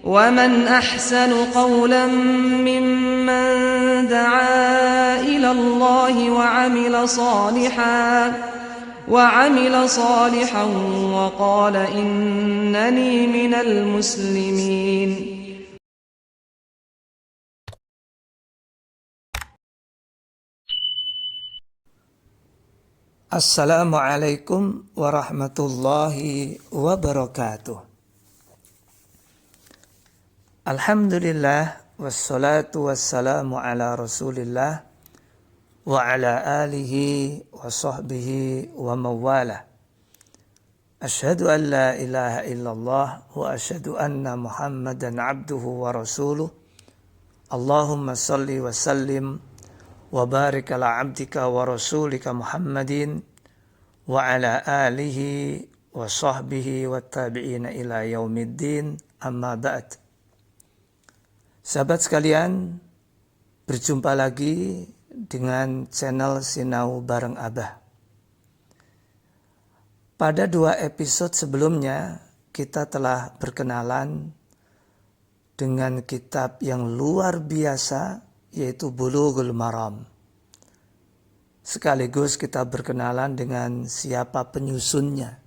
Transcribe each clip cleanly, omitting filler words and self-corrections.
ومن أحسن قولا ممن دعا إلى الله وعمل صالحا وقال إنني من المسلمين. Assalamualaikum warahmatullahi wabarakatuh. Alhamdulillah wassalatu wassalamu ala Rasulillah wa ala alihi wa sahbihi wa mawalah. Asyhadu an la ilaha illallah wa asyhadu anna Muhammadan abduhu wa rasuluh. Allahumma salli wa sallim wa barik ala abdika wa rasulika Muhammadin wa ala alihi wa sahbihi wa tabi'ina ila yaumiddin, amma ba'd. Sahabat sekalian, berjumpa lagi dengan channel Sinau Bareng Abah. Pada 2 episode sebelumnya kita telah berkenalan dengan kitab yang luar biasa, yaitu Bulughul Maram. Sekaligus kita berkenalan dengan siapa penyusunnya.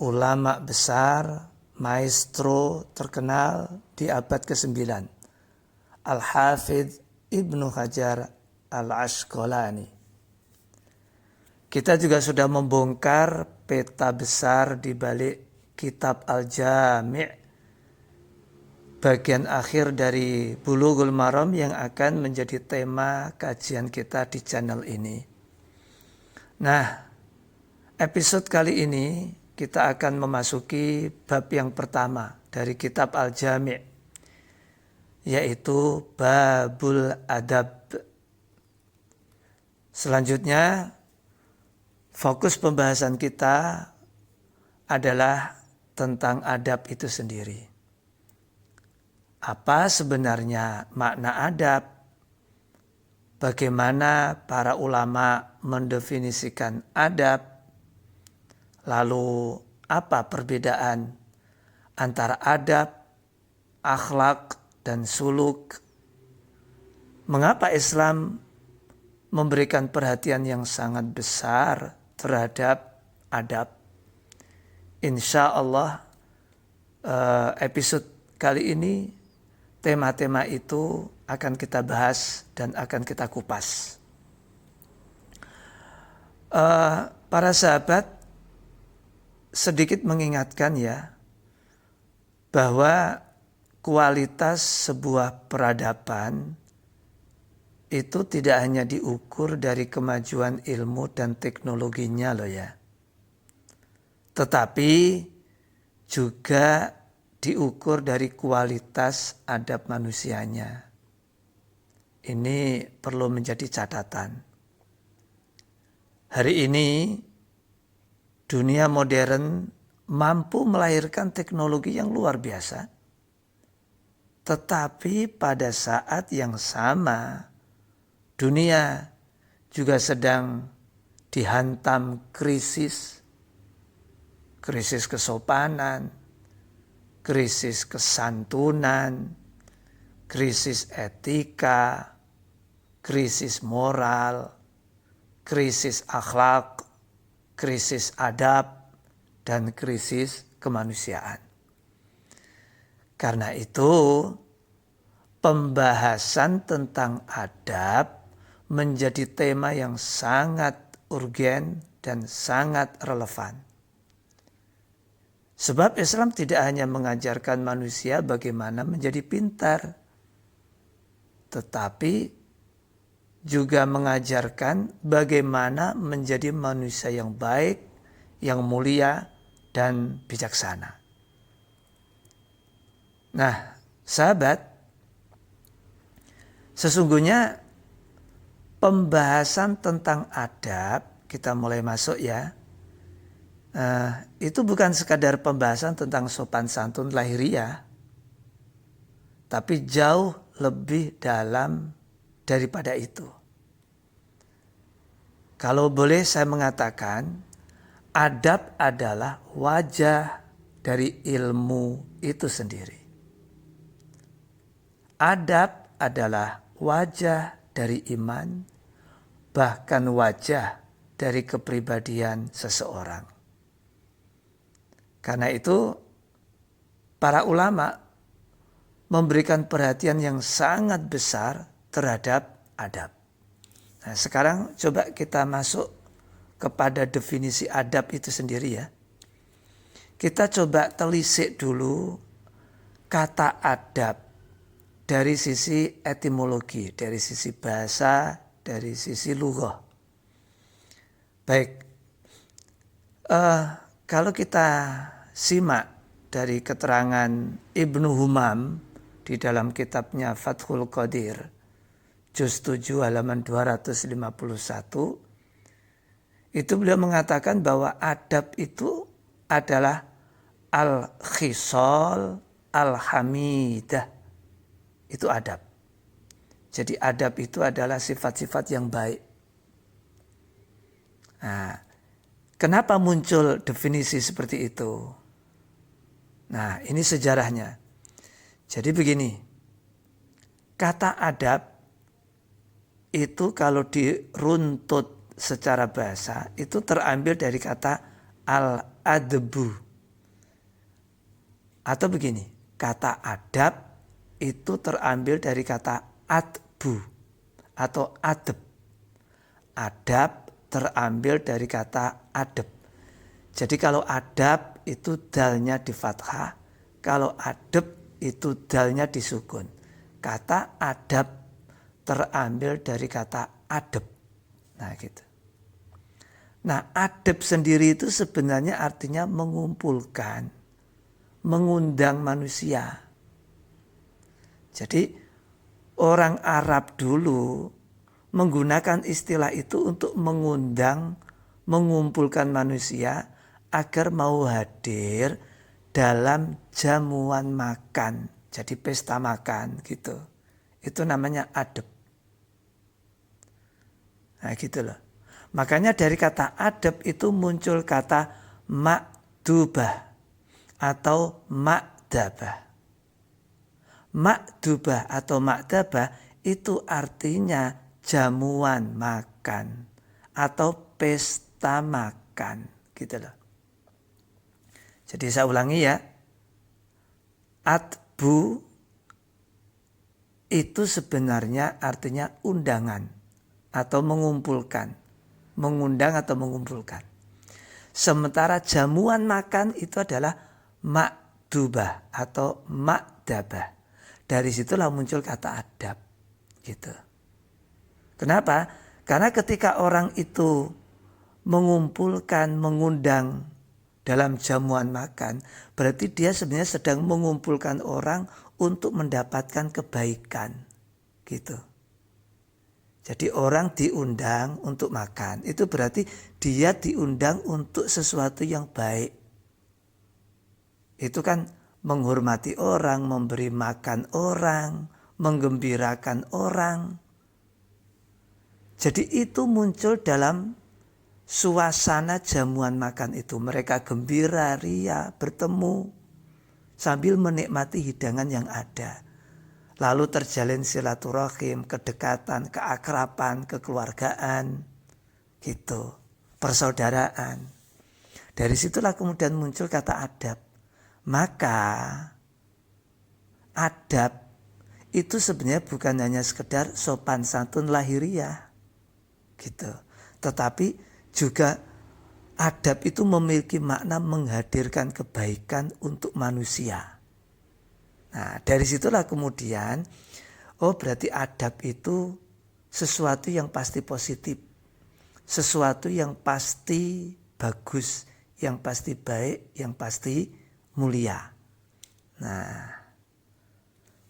Ulama besar, maestro terkenal di abad ke-9, Al-Hafidh Ibnu Hajar Al-Asqalani. Kita juga sudah membongkar peta besar di balik kitab Al-Jami', bagian akhir dari Bulughul Maram yang akan menjadi tema kajian kita di channel ini. Nah, episode kali ini kita akan memasuki bab yang pertama dari kitab Al-Jami', yaitu Babul Adab. Selanjutnya, fokus pembahasan kita adalah tentang adab itu sendiri. Apa sebenarnya makna adab? Bagaimana para ulama mendefinisikan adab? Lalu apa perbedaan antara adab, akhlak, dan suluk? Mengapa Islam memberikan perhatian yang sangat besar terhadap adab? Insya Allah episode kali ini tema-tema itu akan kita bahas dan akan kita kupas. Para sahabat, sedikit mengingatkan ya, bahwa kualitas sebuah peradaban itu tidak hanya diukur dari kemajuan ilmu dan teknologinya loh ya. Tetapi juga diukur dari kualitas adab manusianya. Ini perlu menjadi catatan. Hari ini dunia modern mampu melahirkan teknologi yang luar biasa. Tetapi pada saat yang sama, dunia juga sedang dihantam krisis kesopanan, krisis kesantunan, krisis etika, krisis moral, krisis akhlak, krisis adab, dan krisis kemanusiaan. Karena itu, pembahasan tentang adab menjadi tema yang sangat urgen dan sangat relevan. Sebab Islam tidak hanya mengajarkan manusia bagaimana menjadi pintar, tetapi juga mengajarkan bagaimana menjadi manusia yang baik, yang mulia, dan bijaksana. Nah, sahabat, sesungguhnya pembahasan tentang adab, kita mulai masuk ya, itu bukan sekadar pembahasan tentang sopan santun lahiriah, tapi jauh lebih dalam daripada itu. Kalau boleh saya mengatakan, adab adalah wajah dari ilmu itu sendiri. adab adalah wajah dari iman, bahkan wajah dari kepribadian seseorang. Karena itu para ulama memberikan perhatian yang sangat besar terhadap adab. Nah, sekarang coba kita masuk kepada definisi adab itu sendiri ya. Kita coba telisik dulu kata adab dari sisi etimologi, dari sisi bahasa, dari sisi lughah. Baik, kalau kita simak dari keterangan Ibnu Humam di dalam kitabnya Fathul Qadir, juz 7 halaman 251, itu beliau mengatakan bahwa adab itu adalah al-khisal al-hamidah. Itu adab. Jadi adab itu adalah sifat-sifat yang baik. Nah, kenapa muncul definisi seperti itu? Nah, ini sejarahnya. Jadi begini, kata adab itu kalau diruntut secara bahasa itu terambil dari kata al-adbu. Atau begini, kata adab itu terambil dari kata adbu atau adab. Adab terambil dari kata adab. Jadi kalau adab itu dalnya di fathah, kalau adab itu dalnya disukun. Kata adab terambil dari kata adab. Nah gitu. Nah adab sendiri itu sebenarnya artinya mengumpulkan, mengundang manusia. Jadi orang Arab dulu menggunakan istilah itu untuk mengundang, mengumpulkan manusia agar mau hadir dalam jamuan makan. Jadi pesta makan gitu. Itu namanya adab. Nah gitu loh. Makanya dari kata adab itu muncul kata makdubah atau makdabah. Makdubah atau makdabah itu artinya jamuan makan atau pesta makan gitu loh. Jadi saya ulangi ya. Adbu itu sebenarnya artinya undangan atau mengumpulkan, mengundang atau mengumpulkan. Sementara jamuan makan itu adalah makdubah atau makdabah. Dari situlah muncul kata adab gitu. Kenapa? Karena ketika orang itu mengumpulkan, mengundang dalam jamuan makan, berarti dia sebenarnya sedang mengumpulkan orang untuk mendapatkan kebaikan gitu. Jadi orang diundang untuk makan, itu berarti dia diundang untuk sesuatu yang baik. Itu kan menghormati orang, memberi makan orang, menggembirakan orang. Jadi itu muncul dalam suasana jamuan makan itu. Mereka gembira, ria, bertemu sambil menikmati hidangan yang ada. Lalu terjalin silaturahim, kedekatan, keakraban, kekeluargaan, gitu, persaudaraan. Dari situlah kemudian muncul kata adab. Maka adab itu sebenarnya bukan hanya sekedar sopan santun lahiriah, gitu. Tetapi juga adab itu memiliki makna menghadirkan kebaikan untuk manusia. Nah dari situlah kemudian, oh berarti adab itu sesuatu yang pasti positif, sesuatu yang pasti bagus, yang pasti baik, yang pasti mulia. Nah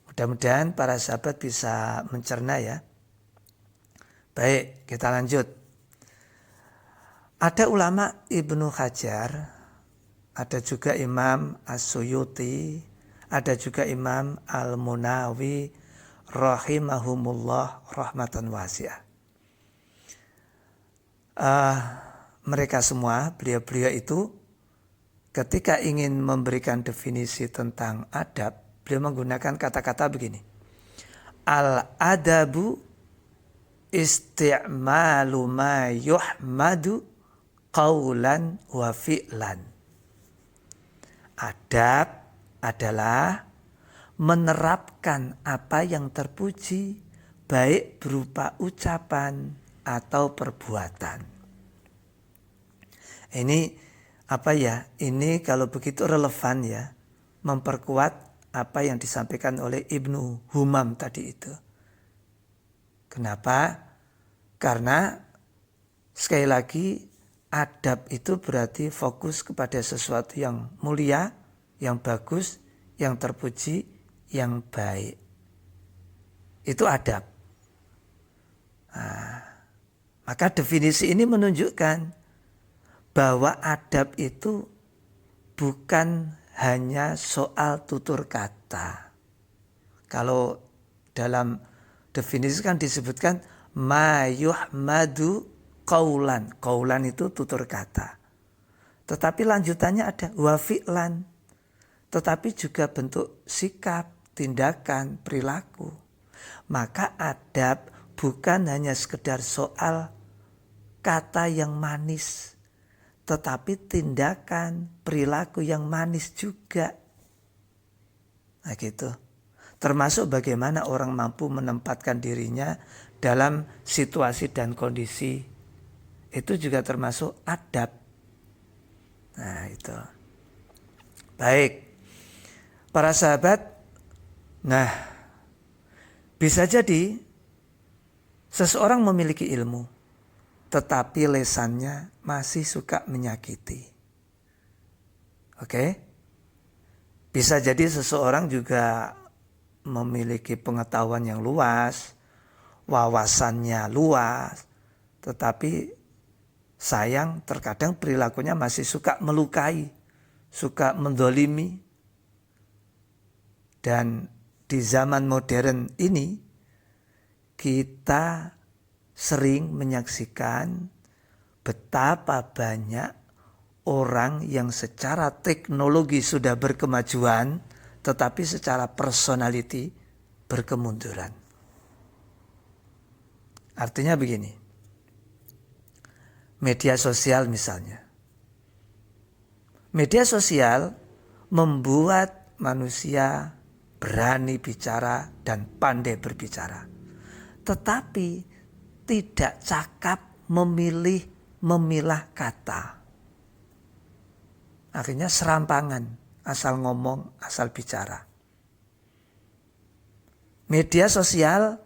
mudah-mudahan para sahabat bisa mencerna ya. Baik, kita lanjut. Ada ulama Ibnu Hajar, ada juga Imam As-Suyuti, ada juga Imam Al-Munawi rahimahumullah rahmatan wasi'ah. Mereka semua, beliau-beliau itu ketika ingin memberikan definisi tentang adab, beliau menggunakan kata-kata begini. Al-adabu isti'malu ma yuhmadu qawlan wa fi'lan. Adab adalah menerapkan apa yang terpuji, baik berupa ucapan atau perbuatan. Ini apa ya? Ini kalau begitu relevan ya, memperkuat apa yang disampaikan oleh Ibnu Humam tadi itu. Kenapa? Karena sekali lagi adab itu berarti fokus kepada sesuatu yang mulia, yang bagus, yang terpuji, yang baik. Itu adab. Nah, maka definisi ini menunjukkan bahwa adab itu bukan hanya soal tutur kata. Kalau dalam definisi kan disebutkan ma yuhmadu qaulan. Qaulan itu tutur kata. Tetapi lanjutannya ada wa fi'lan. Tetapi juga bentuk sikap, tindakan, perilaku. Maka adab bukan hanya sekedar soal kata yang manis, tetapi tindakan, perilaku yang manis juga. Nah gitu. Termasuk bagaimana orang mampu menempatkan dirinya dalam situasi dan kondisi. Itu juga termasuk adab. Nah itu. Baik. Para sahabat, nah bisa jadi seseorang memiliki ilmu, tetapi lesannya masih suka menyakiti. Oke? Bisa jadi seseorang juga memiliki pengetahuan yang luas, wawasannya luas, tetapi sayang terkadang perilakunya masih suka melukai, suka mendolimi. Dan di zaman modern ini kita sering menyaksikan betapa banyak orang yang secara teknologi sudah berkemajuan, tetapi secara personality berkemunduran. Artinya begini, media sosial misalnya. Media sosial membuat manusia berani bicara dan pandai berbicara. Tetapi tidak cakap memilah kata. Akhirnya serampangan, asal ngomong, asal bicara. Media sosial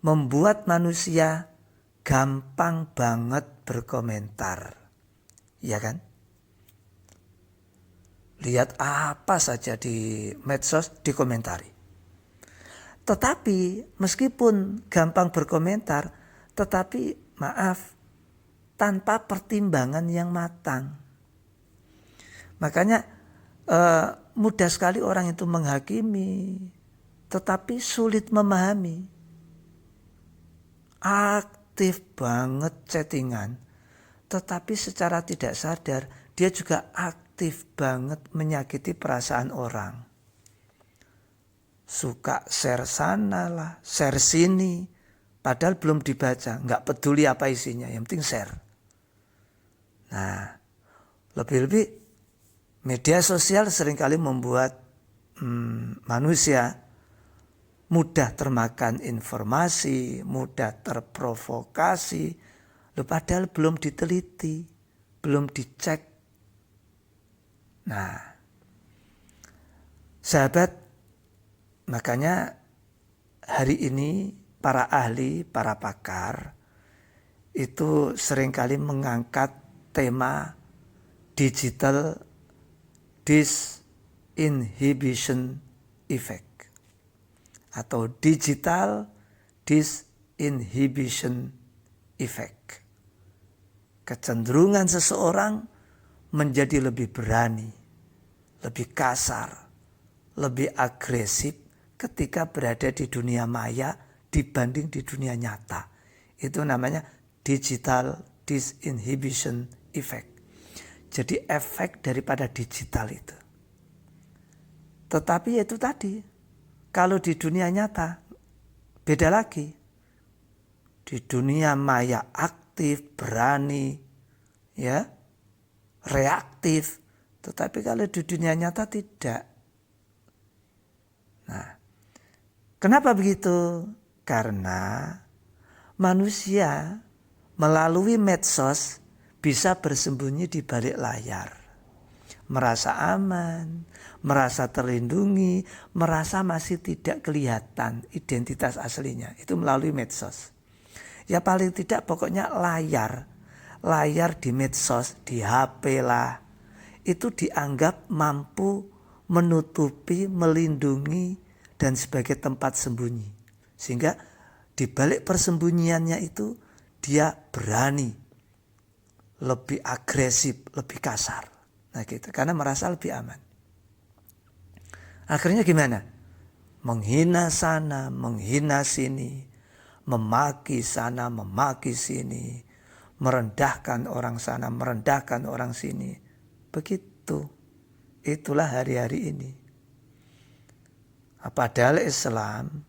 membuat manusia gampang banget berkomentar. Iya kan? Lihat apa saja di medsos dikomentari. Tetapi meskipun gampang berkomentar, tetapi maaf, tanpa pertimbangan yang matang. Makanya mudah sekali orang itu menghakimi, tetapi sulit memahami. Aktif banget chattingan, tetapi secara tidak sadar dia juga aktif banget menyakiti perasaan orang. Suka share sana lah, share sini, padahal belum dibaca, nggak peduli apa isinya, yang penting share. Nah, lebih-lebih media sosial seringkali membuat manusia mudah termakan informasi, mudah terprovokasi, padahal belum diteliti, belum dicek. Nah, sahabat, makanya hari ini para ahli, para pakar itu seringkali mengangkat tema digital disinhibition effect atau digital disinhibition effect. Kecenderungan seseorang menjadi lebih berani, lebih kasar, lebih agresif ketika berada di dunia maya dibanding di dunia nyata. Itu namanya digital disinhibition effect. Jadi efek daripada digital itu. Tetapi itu tadi, kalau di dunia nyata Beda lagi. Di dunia maya aktif, berani, ya, reaktif. Tetapi kalau di dunia nyata tidak. Nah, kenapa begitu? Karena manusia melalui medsos bisa bersembunyi di balik layar. Merasa aman, merasa terlindungi, merasa masih tidak kelihatan identitas aslinya. Itu melalui medsos. Ya paling tidak pokoknya layar di medsos, di HP lah, itu dianggap mampu menutupi, melindungi, dan sebagai tempat sembunyi. Sehingga di balik persembunyiannya itu dia berani, lebih agresif, lebih kasar. Nah gitu, karena merasa lebih aman. Akhirnya gimana? Menghina sana, menghina sini, memaki sana, memaki sini, merendahkan orang sana, merendahkan orang sini. Begitu. Itulah hari-hari ini. Padahal Islam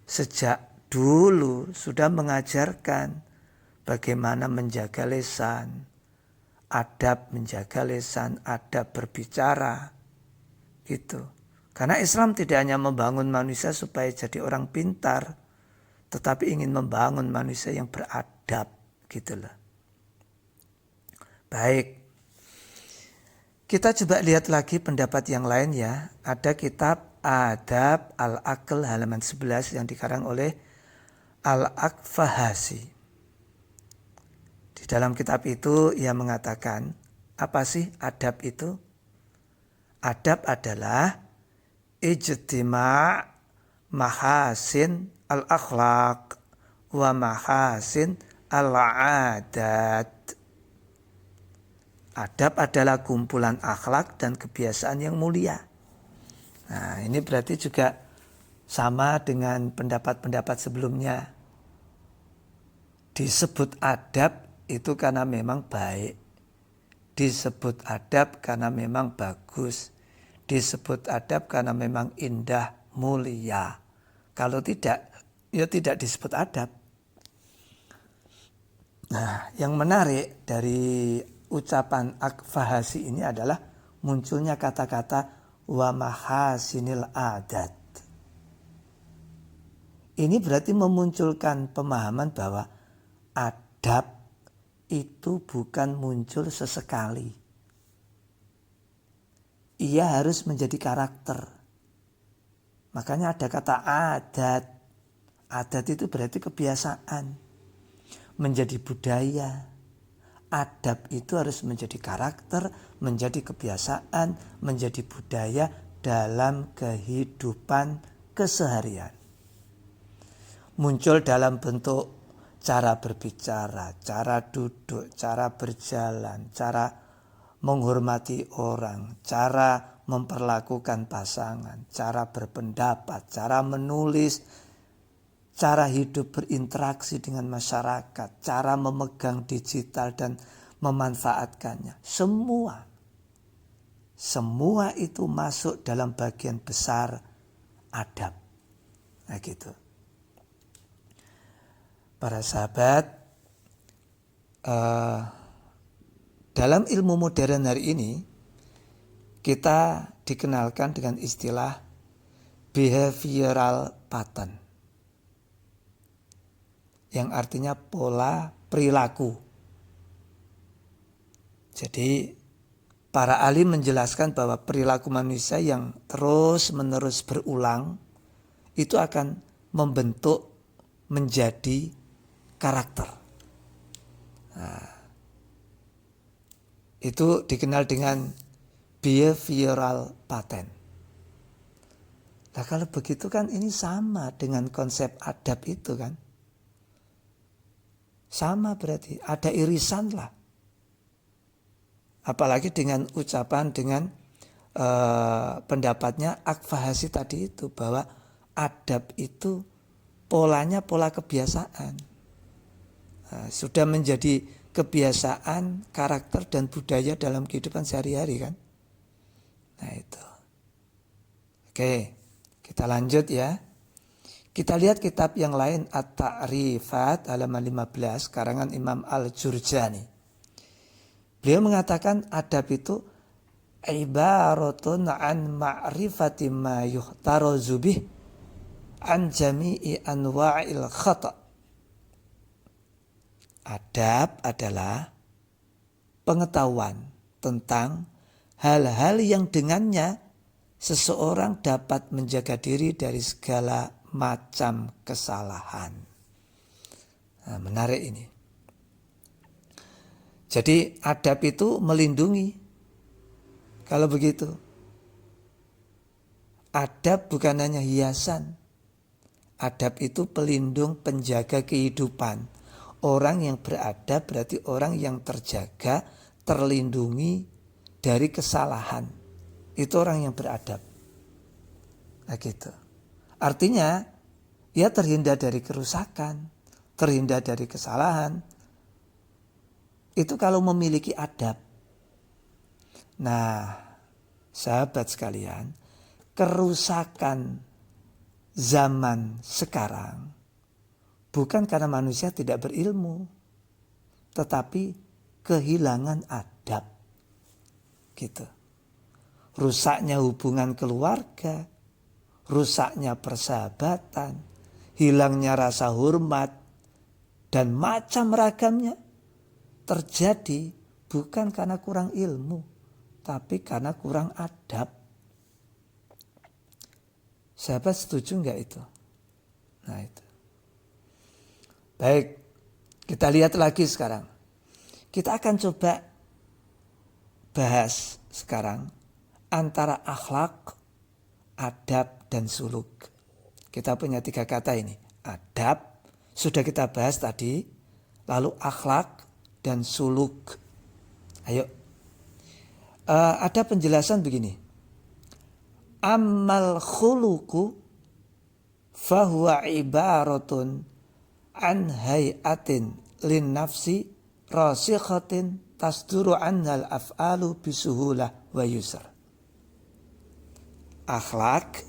sejak dulu sudah mengajarkan bagaimana menjaga lisan, adab menjaga lisan, adab berbicara. Gitu. Karena Islam tidak hanya membangun manusia supaya jadi orang pintar, tetapi ingin membangun manusia yang beradab, gitulah. Baik. Kita coba lihat lagi pendapat yang lain ya. Ada kitab Adab Al-Aql halaman 11 yang dikarang oleh Al-Akfahasi. Di dalam kitab itu ia mengatakan, apa sih adab itu? Adab adalah ijtima' mahasin al-akhlaq wa mahasin al-adat. Adab adalah kumpulan akhlak dan kebiasaan yang mulia. Nah, ini berarti juga sama dengan pendapat-pendapat sebelumnya. Disebut adab itu karena memang baik. Disebut adab karena memang bagus. Disebut adab karena memang indah, mulia. Kalau tidak, ya tidak disebut adab. Nah, yang menarik dari ucapan Akfahasi ini adalah munculnya kata-kata wa mahasinil adat. Ini berarti memunculkan pemahaman bahwa adab itu bukan muncul sesekali. Ia harus menjadi karakter. Makanya ada kata adat. Adat itu berarti kebiasaan, menjadi budaya. Adab itu harus menjadi karakter, menjadi kebiasaan, menjadi budaya dalam kehidupan keseharian. Muncul dalam bentuk cara berbicara, cara duduk, cara berjalan, cara menghormati orang, cara memperlakukan pasangan, cara berpendapat, cara menulis, cara hidup berinteraksi dengan masyarakat, cara memegang digital dan memanfaatkannya. Semua itu masuk dalam bagian besar adab. Nah gitu. Para sahabat, dalam ilmu modern hari ini, kita dikenalkan dengan istilah behavioral pattern. Yang artinya pola perilaku. Jadi para ahli menjelaskan bahwa perilaku manusia yang terus-menerus berulang itu akan membentuk menjadi karakter. Nah, itu dikenal dengan behavioral pattern. Nah kalau begitu kan ini sama dengan konsep adab itu kan. Sama berarti, ada irisan lah. Apalagi dengan ucapan, dengan pendapatnya Akfahasi tadi itu, bahwa adab itu polanya pola kebiasaan. Nah, sudah menjadi kebiasaan, karakter dan budaya dalam kehidupan sehari-hari kan. Nah itu. Oke, kita lanjut ya. Kita lihat kitab yang lain, At-Ta'rifat halaman 15 karangan Imam Al-Jurjani. Beliau mengatakan adab itu ibaratun an ma'rifati ma yuhtarazu bih an jami'i anwa'il khata'. Adab adalah pengetahuan tentang hal-hal yang dengannya seseorang dapat menjaga diri dari segala macam kesalahan. Nah, menarik ini. Jadi adab itu melindungi. Kalau begitu, adab bukan hanya hiasan. Adab itu pelindung, penjaga kehidupan. Orang yang beradab berarti orang yang terjaga, terlindungi dari kesalahan. Itu orang yang beradab. Nah gitu. Artinya, ia terhindar dari kerusakan, terhindar dari kesalahan. Itu kalau memiliki adab. Nah, sahabat sekalian, kerusakan zaman sekarang bukan karena manusia tidak berilmu, tetapi kehilangan adab. Gitu. Rusaknya hubungan keluarga, rusaknya persahabatan, hilangnya rasa hormat, dan macam ragamnya terjadi bukan karena kurang ilmu, tapi karena kurang adab. Sahabat setuju enggak itu? Nah itu. Baik, kita lihat lagi sekarang. Kita akan coba bahas sekarang antara akhlak, adab, dan suluk. Kita punya 3 kata ini. Adab, sudah kita bahas tadi. Lalu akhlak dan suluk. Ayo. Ada penjelasan begini. Ammal khuluku fahuwa ibaratun an hayatin lin nafsi rasikhatin tasduru anhal af'alu bisuhulah wa yusr. Akhlak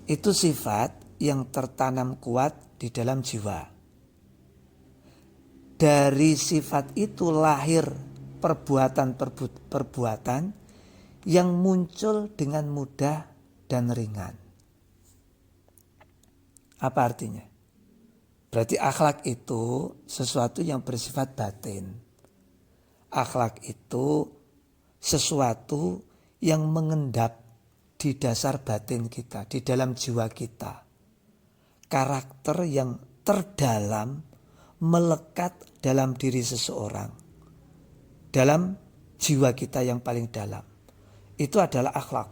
itu sifat yang tertanam kuat di dalam jiwa. Dari sifat itu lahir perbuatan-perbuatan yang muncul dengan mudah dan ringan. Apa artinya? Berarti akhlak itu sesuatu yang bersifat batin. Akhlak itu sesuatu yang mengendap di dasar batin kita, di dalam jiwa kita. Karakter yang terdalam melekat dalam diri seseorang, dalam jiwa kita yang paling dalam. Itu adalah akhlak.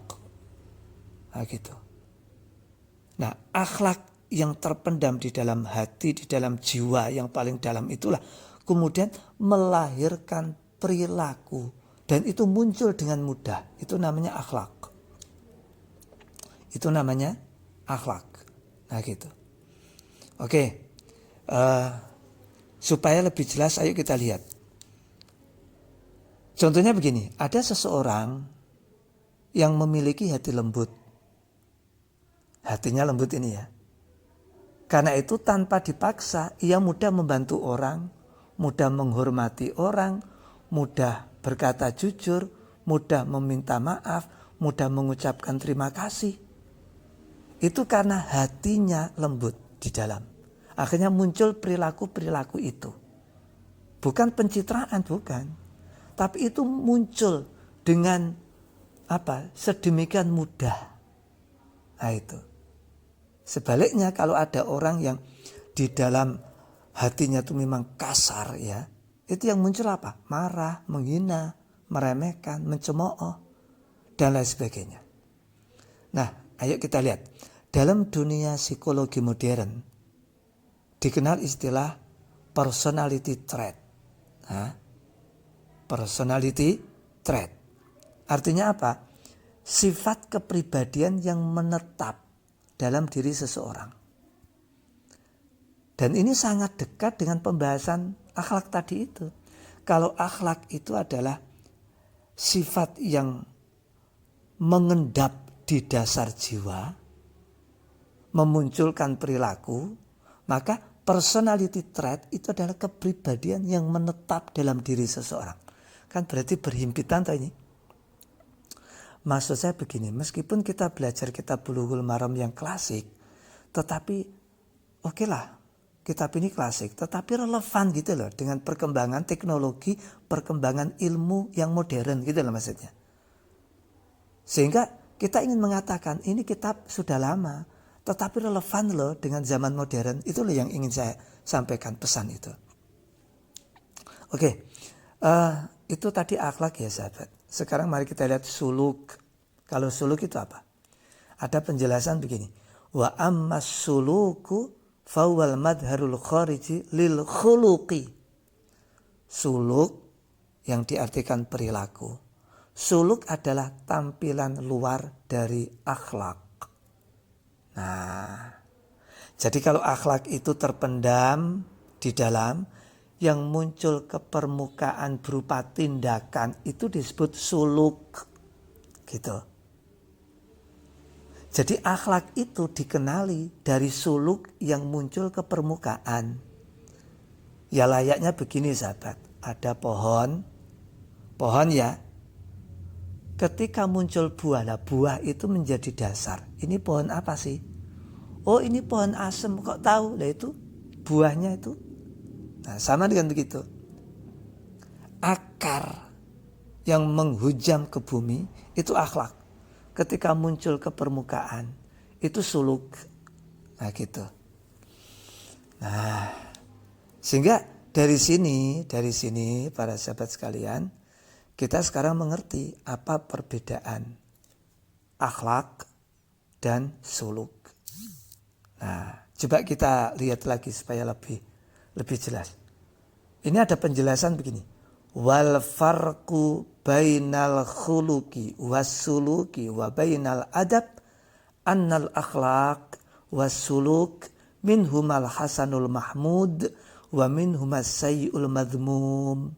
Nah gitu. Nah akhlak yang terpendam di dalam hati, di dalam jiwa yang paling dalam itulah kemudian melahirkan perilaku. Dan itu muncul dengan mudah. Itu namanya akhlak. Itu namanya akhlak. Nah gitu. Oke. Supaya lebih jelas ayo kita lihat. Contohnya begini. Ada seseorang yang memiliki hati lembut. Hatinya lembut ini ya. Karena itu tanpa dipaksa ia mudah membantu orang, mudah menghormati orang, mudah berkata jujur, mudah meminta maaf, mudah mengucapkan terima kasih. Itu karena hatinya lembut di dalam. Akhirnya muncul perilaku-perilaku itu. Bukan pencitraan, bukan. Tapi itu muncul dengan sedemikian mudah. Nah itu. Sebaliknya kalau ada orang yang di dalam hatinya itu memang kasar ya. Itu yang muncul apa? Marah, menghina, meremehkan, mencemooh, dan lain sebagainya. Nah, ayo kita lihat. Dalam dunia psikologi modern, dikenal istilah personality trait. Personality trait. Artinya apa? Sifat kepribadian yang menetap dalam diri seseorang. Dan ini sangat dekat dengan pembahasan akhlak tadi itu. Kalau akhlak itu adalah sifat yang mengendap di dasar jiwa, memunculkan perilaku, maka personality trait itu adalah kepribadian yang menetap dalam diri seseorang. Kan berarti berhimpitan tadi. Maksud saya begini, meskipun kita belajar kitab Bulughul Maram yang klasik, tetapi oke lah, kitab ini klasik, tetapi relevan gitu loh dengan perkembangan teknologi, perkembangan ilmu yang modern gitu loh maksudnya. Sehingga kita ingin mengatakan ini kitab sudah lama, tetapi relevan loh dengan zaman modern. Itu loh yang ingin saya sampaikan pesan itu. Oke, itu tadi akhlak ya sahabat. Sekarang mari kita lihat suluk. Kalau suluk itu apa? Ada penjelasan begini. Wa ammas suluku fawwal madharul khariji lil khuluqi. Suluk yang diartikan perilaku. Suluk adalah tampilan luar dari akhlak. Nah, jadi kalau akhlak itu terpendam di dalam, yang muncul ke permukaan berupa tindakan itu disebut suluk. Gitu. Jadi akhlak itu dikenali dari suluk yang muncul ke permukaan. Ya layaknya begini sahabat, ada pohon ya. Ketika muncul buah, nah buah itu menjadi dasar. Ini pohon apa sih? Oh ini pohon asem, kok tahu? Nah itu buahnya itu. Nah sama dengan begitu. Akar yang menghujam ke bumi itu akhlak. Ketika muncul ke permukaan itu suluk. Nah gitu. Nah sehingga dari sini para sahabat sekalian, kita sekarang mengerti apa perbedaan akhlak dan suluk. Nah, coba kita lihat lagi supaya lebih jelas. Ini ada penjelasan begini. Wal farqu bainal khuluqi was suluki wa bainal adab annal akhlaq was suluk minhumal hasanul mahmud wa minhumas sayyi'ul madhmum.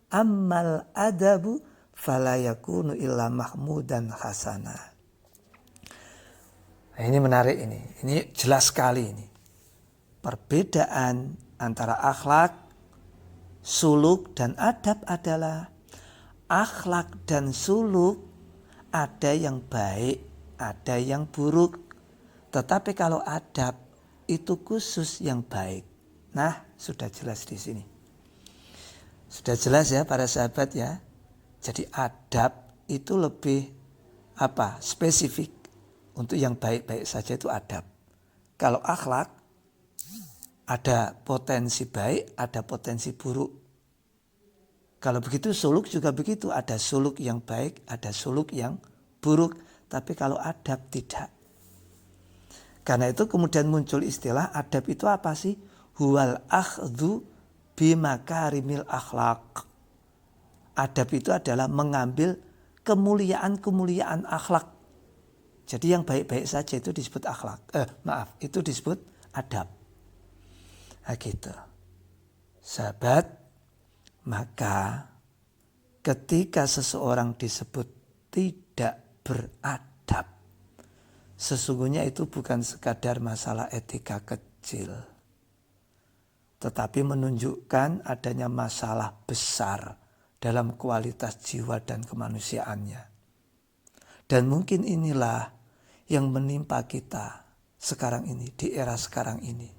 Ammal adabu fala yakunu illa mahmudan hasana. Nah, ini menarik ini. Ini jelas sekali ini. Perbedaan antara akhlak, suluk dan adab adalah akhlak dan suluk ada yang baik, ada yang buruk. Tetapi kalau adab itu khusus yang baik. Nah, sudah jelas di sini. Sudah jelas ya para sahabat ya. Jadi adab itu lebih spesifik. Untuk yang baik-baik saja itu adab. Kalau akhlak ada potensi baik, ada potensi buruk. Kalau begitu suluk juga begitu. Ada suluk yang baik, ada suluk yang buruk. Tapi kalau adab tidak. Karena itu kemudian muncul istilah adab itu apa sih? Huwal akhdhu bimakarimil akhlak. Adab itu adalah mengambil kemuliaan-kemuliaan akhlak. Jadi yang baik-baik saja itu disebut akhlak. Itu disebut adab. Nah gitu. Sahabat, maka ketika seseorang disebut tidak beradab, sesungguhnya itu bukan sekadar masalah etika kecil, tetapi menunjukkan adanya masalah besar dalam kualitas jiwa dan kemanusiaannya. Dan mungkin inilah yang menimpa kita sekarang ini, di era sekarang ini.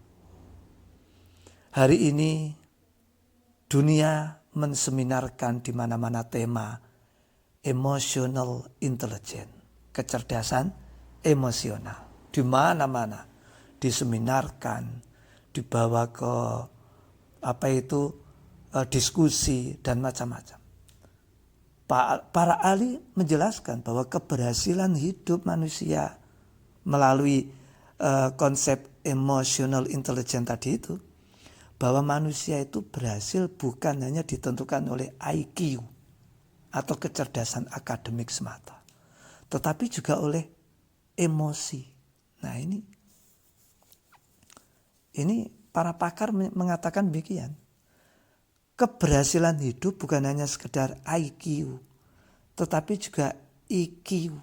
Hari ini dunia menseminarkan di mana-mana tema emotional intelligence, kecerdasan emosional. Di mana-mana diseminarkan, dibawa ke diskusi dan macam-macam. Para ahli menjelaskan bahwa keberhasilan hidup manusia melalui konsep emotional intelligence tadi itu, bahwa manusia itu berhasil bukan hanya ditentukan oleh IQ atau kecerdasan akademik semata, tetapi juga oleh emosi. Nah ini para pakar mengatakan demikian. Keberhasilan hidup bukan hanya sekedar IQ, tetapi juga EQ.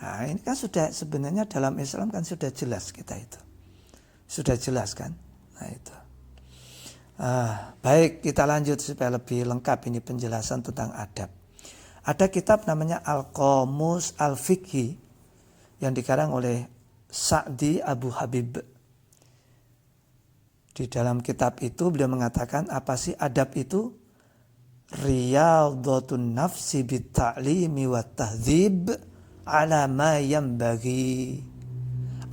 Nah, ini kan sudah sebenarnya dalam Islam kan sudah jelas kita itu. Sudah jelas kan? Nah itu. Baik, kita lanjut supaya lebih lengkap ini penjelasan tentang adab. Ada kitab namanya Al-Qamus Al-Fiqhi yang dikarang oleh Sa'di Abu Habib. Di dalam kitab itu beliau mengatakan apa sih adab itu? Riyadhatun nafsi bitta'limi wa tahdzib ala ma yanbaghi.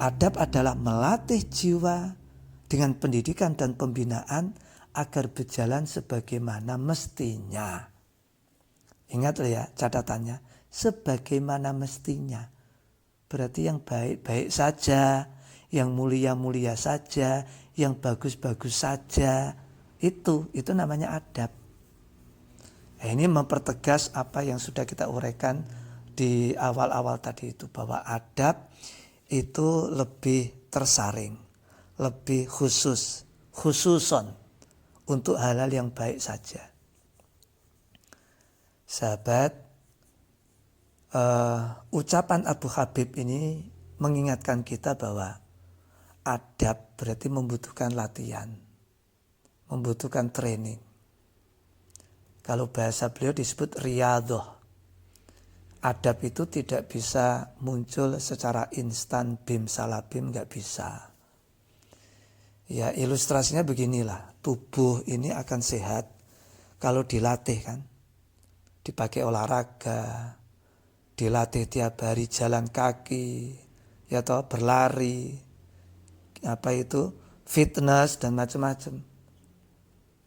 Adab adalah melatih jiwa dengan pendidikan dan pembinaan agar berjalan sebagaimana mestinya. Ingat ya catatannya, sebagaimana mestinya. Berarti yang baik-baik saja, yang mulia-mulia saja, yang bagus-bagus saja. Itu namanya adab. Ini mempertegas apa yang sudah kita uraikan di awal-awal tadi itu, bahwa adab itu lebih tersaring, lebih khususon untuk hal-hal yang baik saja. Sahabat, ucapan Abu Habib ini mengingatkan kita bahwa adab berarti membutuhkan latihan, membutuhkan training. Kalau bahasa beliau disebut riyadhah. Adab itu tidak bisa muncul secara instan, bim salabim, nggak bisa. Ya ilustrasinya beginilah, tubuh ini akan sehat kalau dilatih kan. Dipakai olahraga, dilatih tiap hari jalan kaki, ya toh berlari, fitness dan macam-macam.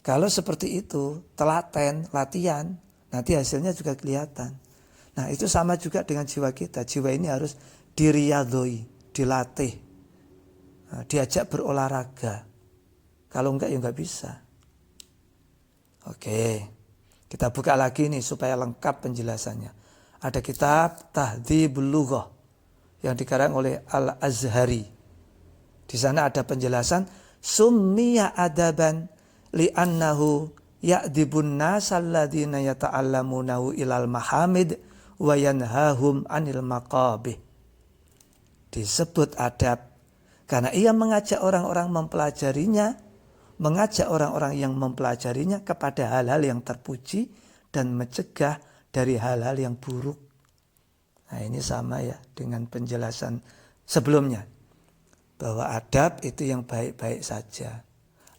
Kalau seperti itu, telaten, latihan, nanti hasilnya juga kelihatan. Nah itu sama juga dengan jiwa kita. Jiwa ini harus diriyadhoi, dilatih, diajak berolahraga. Kalau enggak ya enggak bisa. Oke, kita buka lagi nih supaya lengkap penjelasannya. Ada kitab Tahdzibul Lughah yang dikarang oleh Al-Azhari. Di sana ada penjelasan summiya adaban li'annahu ya'dibun nasal ladzina yata'allamunahu ilal mahamid wa yanhahum anil maqabih. Disebut adab karena ia mengajak orang-orang mempelajarinya, mengajak orang-orang yang mempelajarinya kepada hal-hal yang terpuji dan mencegah dari hal-hal yang buruk. Nah ini sama ya dengan penjelasan sebelumnya, bahwa adab itu yang baik-baik saja.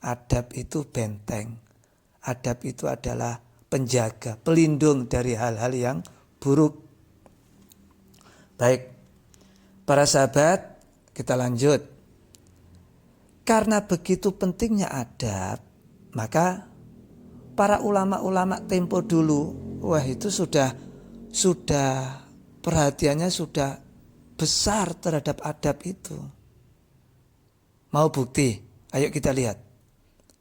Adab itu benteng. Adab itu adalah penjaga, pelindung dari hal-hal yang buruk. Baik, para sahabat, kita lanjut. Karena begitu pentingnya adab, maka para ulama-ulama tempo dulu, wah itu sudah perhatiannya sudah besar terhadap adab itu. Mau bukti? Ayo kita lihat.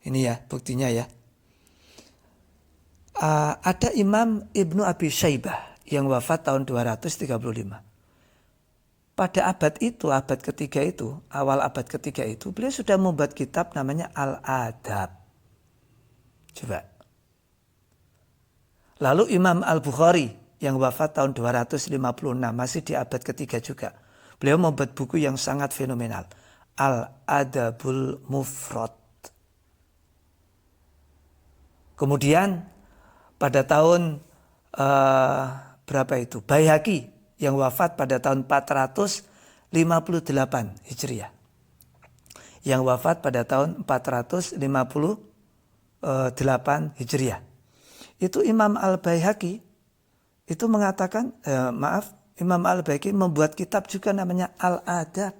Ini ya buktinya ya. Ada Imam Ibnu Abi Syaibah yang wafat tahun 235. Pada abad itu, abad ketiga itu, awal abad ketiga itu, beliau sudah membuat kitab namanya Al-Adab. Coba. Lalu Imam Al-Bukhari yang wafat tahun 256, masih di abad ketiga juga. Beliau membuat buku yang sangat fenomenal. Al-Adabul Mufrad. Kemudian pada tahun berapa itu? Baihaqi yang wafat pada tahun 458 Hijriah. Yang wafat pada tahun 458 Hijriah. Itu Imam Al-Baihaqi itu mengatakan, Imam Al-Baihaqi membuat kitab juga namanya Al-Adab.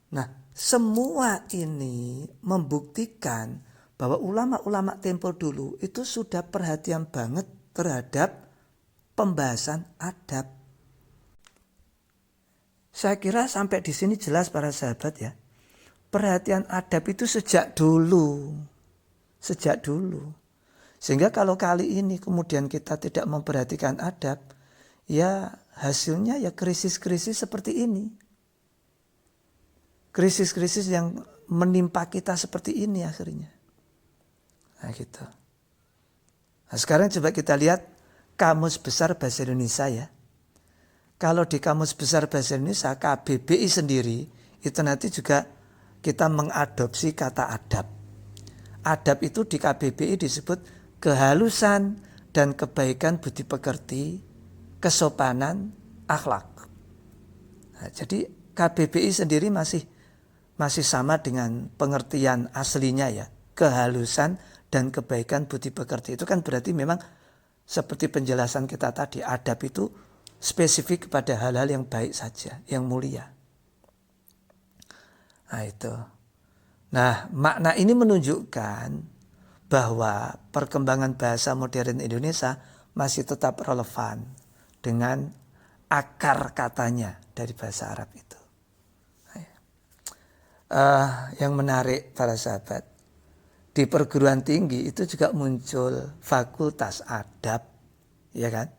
Nah, semua ini membuktikan bahwa ulama-ulama tempo dulu itu sudah perhatian banget terhadap pembahasan adab. Saya kira sampai di sini jelas para sahabat ya. Perhatian adab itu sejak dulu. Sejak dulu. Sehingga kalau kali ini kemudian kita tidak memperhatikan adab, ya hasilnya ya krisis-krisis seperti ini. Krisis-krisis yang menimpa kita seperti ini akhirnya. Nah gitu. Nah sekarang coba kita lihat Kamus Besar Bahasa Indonesia ya. kalau di Kamus Besar Bahasa Indonesia KBBI sendiri itu nanti juga kita mengadopsi kata adab. Adab itu di KBBI disebut kehalusan dan kebaikan budi pekerti, kesopanan, akhlak. Nah, jadi KBBI sendiri masih sama dengan pengertian aslinya ya. Kehalusan dan kebaikan budi pekerti itu kan berarti memang seperti penjelasan kita tadi, adab itu spesifik kepada hal-hal yang baik saja, yang mulia. Nah itu. Nah makna ini menunjukkan bahwa perkembangan bahasa modern Indonesia masih tetap relevan dengan akar katanya dari bahasa Arab itu. Yang menarik para sahabat, di perguruan tinggi itu juga muncul fakultas adab, ya kan?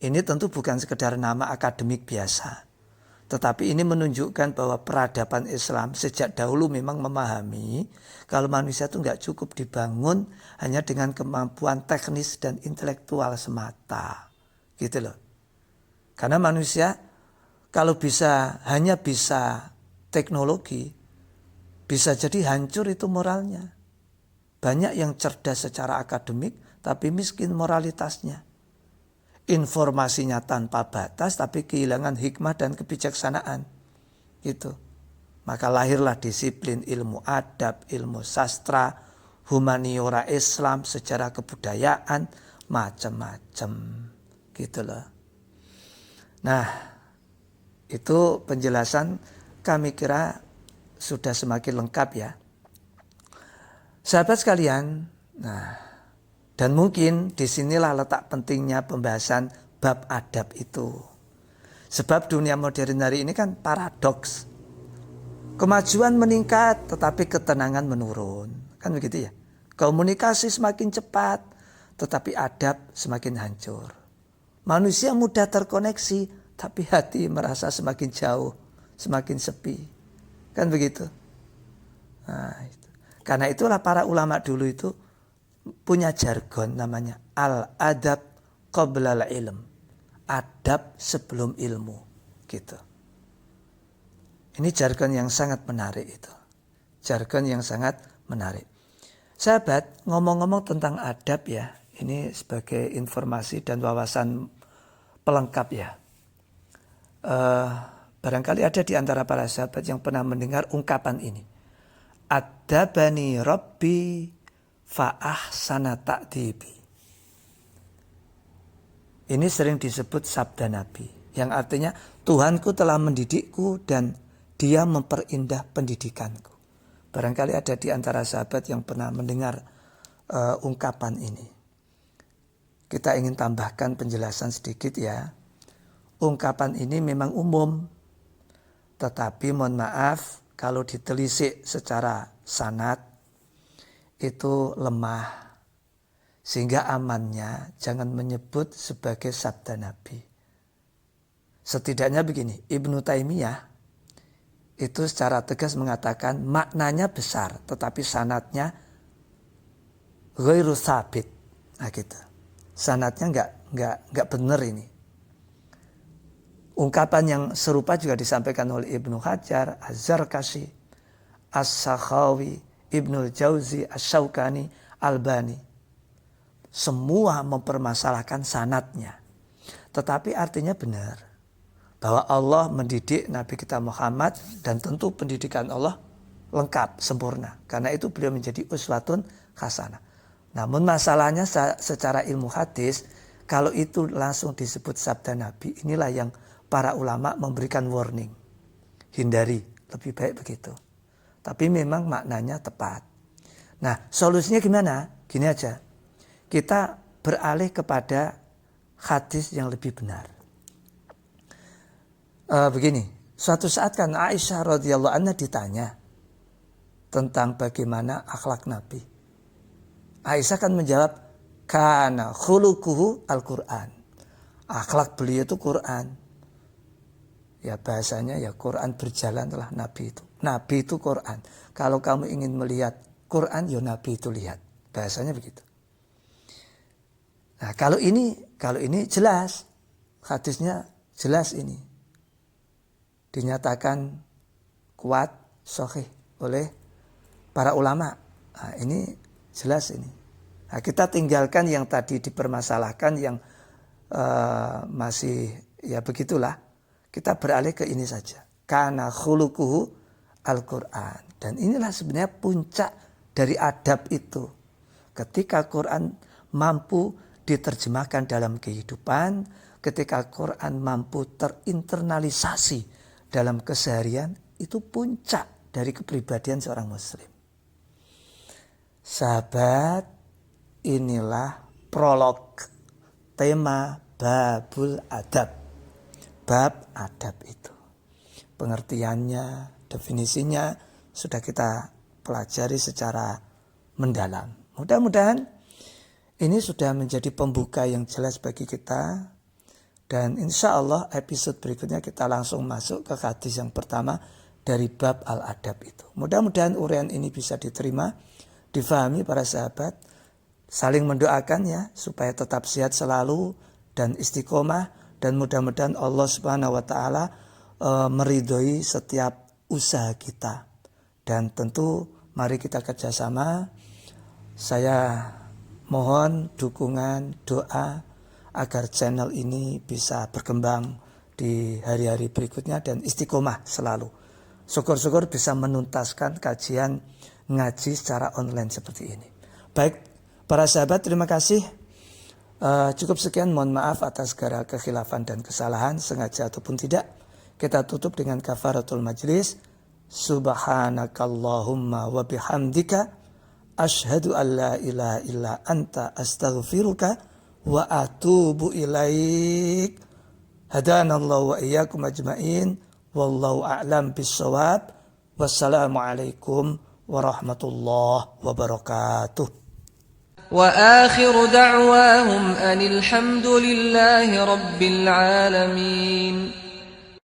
Ini tentu bukan sekedar nama akademik biasa, tetapi ini menunjukkan bahwa peradaban Islam sejak dahulu memang memahami kalau manusia itu nggak cukup dibangun hanya dengan kemampuan teknis dan intelektual semata, gitu loh. Karena manusia kalau hanya bisa teknologi, bisa jadi hancur itu moralnya. Banyak yang cerdas secara akademik tapi miskin moralitasnya. Informasinya tanpa batas tapi kehilangan hikmah dan kebijaksanaan. Gitu. Maka lahirlah disiplin ilmu adab, ilmu sastra, humaniora Islam, sejarah kebudayaan, macam-macam. Gitu loh. Nah, itu penjelasan kami kira sudah semakin lengkap ya. Sahabat sekalian, nah, dan mungkin disinilah letak pentingnya pembahasan bab adab itu. Sebab dunia modern hari ini kan paradoks. Kemajuan meningkat tetapi ketenangan menurun. Kan begitu ya. Komunikasi semakin cepat tetapi adab semakin hancur. Manusia mudah terkoneksi tapi hati merasa semakin jauh, semakin sepi. Kan begitu. Nah, itu. Karena itulah para ulama dulu itu punya jargon namanya al-adab qabla al-ilm. Adab sebelum ilmu. Gitu. Ini jargon yang sangat menarik itu. Jargon yang sangat menarik. Sahabat, ngomong-ngomong tentang adab ya. Ini sebagai informasi dan wawasan pelengkap ya. Barangkali ada di antara para sahabat yang pernah mendengar ungkapan ini. Adabani Rabbi fa'ahsana ta'dibi. Ini sering disebut sabda Nabi. Yang artinya Tuhanku telah mendidikku dan Dia memperindah pendidikanku. Barangkali ada di antara sahabat yang pernah mendengar ungkapan ini. Kita ingin tambahkan penjelasan sedikit ya. Ungkapan ini memang umum. Tetapi mohon maaf kalau ditelisik secara sanad itu lemah. Sehingga amannya jangan menyebut sebagai sabda Nabi. Setidaknya begini, Ibnu Taimiyah itu secara tegas mengatakan maknanya besar tetapi sanadnya ghairu sabit. Nah gitu. Sanadnya enggak benar ini. Ungkapan yang serupa juga disampaikan oleh Ibnu Hajar, Az-Zarkashi, As-Sakhawi, Ibnu Jauzi, Asy-Syaukani, Albani. Semua mempermasalahkan sanadnya. Tetapi artinya benar. Bahwa Allah mendidik Nabi kita Muhammad dan tentu pendidikan Allah lengkap, sempurna. Karena itu beliau menjadi uswatun hasanah. Namun masalahnya secara ilmu hadis, kalau itu langsung disebut sabda Nabi, inilah yang para ulama memberikan warning. Hindari, lebih baik begitu. Tapi memang maknanya tepat. Nah, solusinya gimana? Gini aja. Kita beralih kepada hadis yang lebih benar. Begini, suatu saat kan Aisyah radhiyallahu anha ditanya tentang bagaimana akhlak Nabi. Aisyah kan menjawab, kana khuluquhu Al-Quran. Akhlak beliau itu Quran. Ya bahasanya ya Quran berjalan telah Nabi itu. Nabi itu Quran. Kalau kamu ingin melihat Quran, ya Nabi itu lihat. Bahasanya begitu. Nah kalau ini jelas hadisnya jelas ini. Dinyatakan kuat, sahih oleh para ulama. Nah, ini jelas ini. Nah, kita tinggalkan yang tadi dipermasalahkan yang masih ya begitulah. Kita beralih ke ini saja. Kana khuluquhu Al-Quran. Dan inilah sebenarnya puncak dari adab itu. Ketika Quran mampu diterjemahkan dalam kehidupan, ketika Quran mampu terinternalisasi dalam keseharian, itu puncak dari kepribadian seorang muslim. Sahabat, inilah prolog tema babul adab. Bab adab itu. Pengertiannya, definisinya sudah kita pelajari secara mendalam. Mudah-mudahan ini sudah menjadi pembuka yang jelas bagi kita. Dan insya Allah episode berikutnya kita langsung masuk ke hadis yang pertama dari bab al-adab itu. Mudah-mudahan uraian ini bisa diterima, difahami para sahabat. Saling mendoakan ya supaya tetap sehat selalu dan istiqomah. Dan mudah-mudahan Allah Subhanahu wa Ta'ala meridhoi setiap usaha kita. Dan tentu mari kita kerjasama. Saya mohon dukungan, doa agar channel ini bisa berkembang di hari-hari berikutnya dan istiqomah selalu. Syukur-syukur bisa menuntaskan kajian ngaji secara online seperti ini. Baik, para sahabat, terima kasih. Cukup sekian, mohon maaf atas segala kekhilafan dan kesalahan, sengaja ataupun tidak. Kita tutup dengan kafaratul majlis. Subhanakallahumma wa bihamdika asyhadu an la ilaha illa anta astaghfiruka wa atubu ilaik. Hadanallahu wa iyyakum ajmain. Wallahu a'lam bissawab. Wassalamualaikum warahmatullahi wabarakatuh. وآخر دعواهم أن الحمد لله رب العالمين